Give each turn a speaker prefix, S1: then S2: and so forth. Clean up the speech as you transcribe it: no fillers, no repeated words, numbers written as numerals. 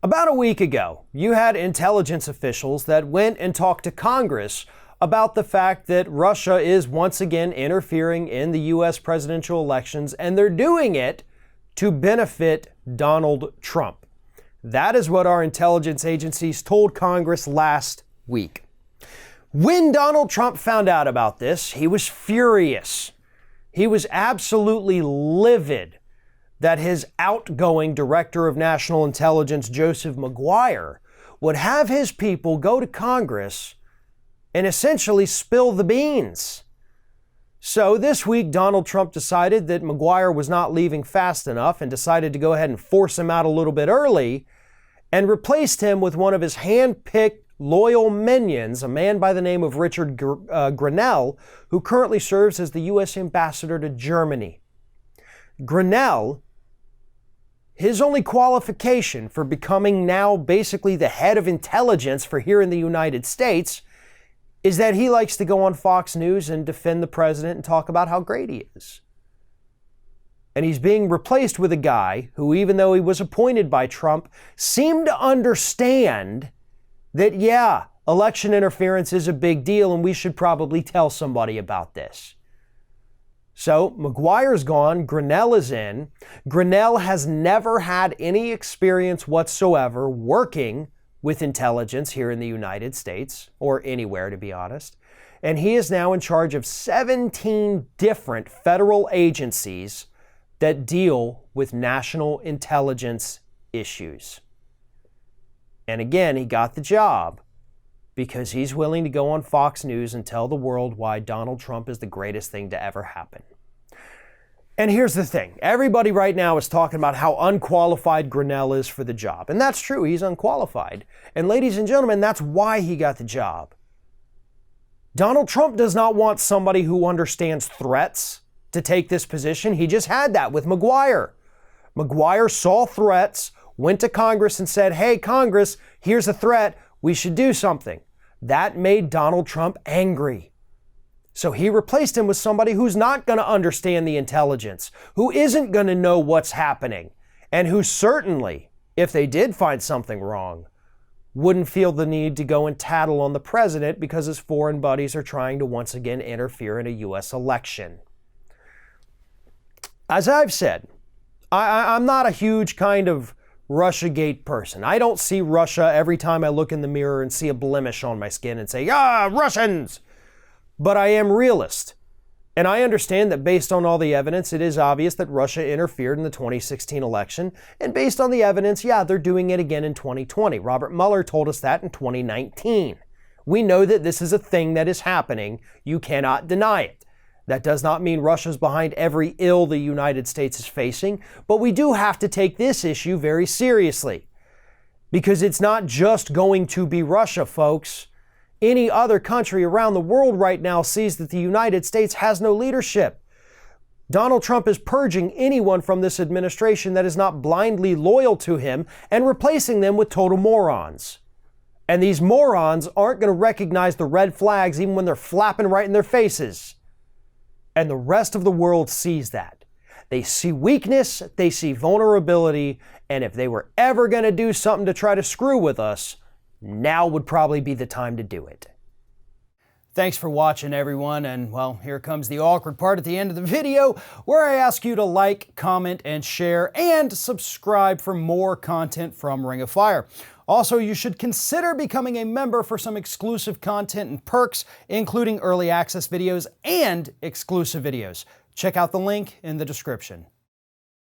S1: About a week ago, you had intelligence officials that went and talked to Congress about the fact that Russia is once again interfering in the U.S. presidential elections, and they're doing it to benefit Donald Trump. That is what our intelligence agencies told Congress last week. When Donald Trump found out about this, he was furious. He was absolutely livid that his outgoing Director of National Intelligence, Joseph Maguire, would have his people go to Congress and essentially spill the beans. So this week, Donald Trump decided that Maguire was not leaving fast enough and decided to go ahead and force him out a little bit early and replaced him with one of his hand-picked loyal minions, a man by the name of Richard Grenell, who currently serves as the U.S. ambassador to Germany. Grenell, his only qualification for becoming now basically the head of intelligence for here in the United States is that he likes to go on Fox News and defend the president and talk about how great he is. And he's being replaced with a guy who, even though he was appointed by Trump, seemed to understand that, yeah, election interference is a big deal and we should probably tell somebody about this. So Maguire's gone, Grenell is in. Grenell has never had any experience whatsoever working with intelligence here in the United States, or anywhere to be honest. And he is now in charge of 17 different federal agencies that deal with national intelligence issues. And again, he got the job because he's willing to go on Fox News and tell the world why Donald Trump is the greatest thing to ever happen. And here's the thing. Everybody right now is talking about how unqualified Grenell is for the job. And that's true. He's unqualified. And ladies and gentlemen, that's why he got the job. Donald Trump does not want somebody who understands threats to take this position. He just had that with Maguire. Maguire saw threats, went to Congress and said, hey, Congress, here's a threat. We should do something. That made Donald Trump angry. So he replaced him with somebody who's not going to understand the intelligence, who isn't going to know what's happening, and who certainly, if they did find something wrong, wouldn't feel the need to go and tattle on the president because his foreign buddies are trying to once again interfere in a U.S. election. As I've said, I'm not a huge kind of Russiagate person. I don't see Russia every time I look in the mirror and see a blemish on my skin and say, Russians! But I am realist. And I understand that based on all the evidence, it is obvious that Russia interfered in the 2016 election. And based on the evidence, yeah, they're doing it again in 2020. Robert Mueller told us that in 2019. We know that this is a thing that is happening. You cannot deny it. That does not mean Russia's behind every ill the United States is facing, but we do have to take this issue very seriously. Because it's not just going to be Russia, folks. Any other country around the world right now sees that the United States has no leadership. Donald Trump is purging anyone from this administration that is not blindly loyal to him and replacing them with total morons. And these morons aren't going to recognize the red flags even when they're flapping right in their faces. And the rest of the world sees that. They see weakness, they see vulnerability, and if they were ever going to do something to try to screw with us, now would probably be the time to do it. Thanks for watching, everyone, and well, here comes the awkward part at the end of the video where I ask you to like, comment, and share, and subscribe for more content from Ring of Fire. Also, you should consider becoming a member for some exclusive content and perks, including early access videos and exclusive videos. Check out the link in the description.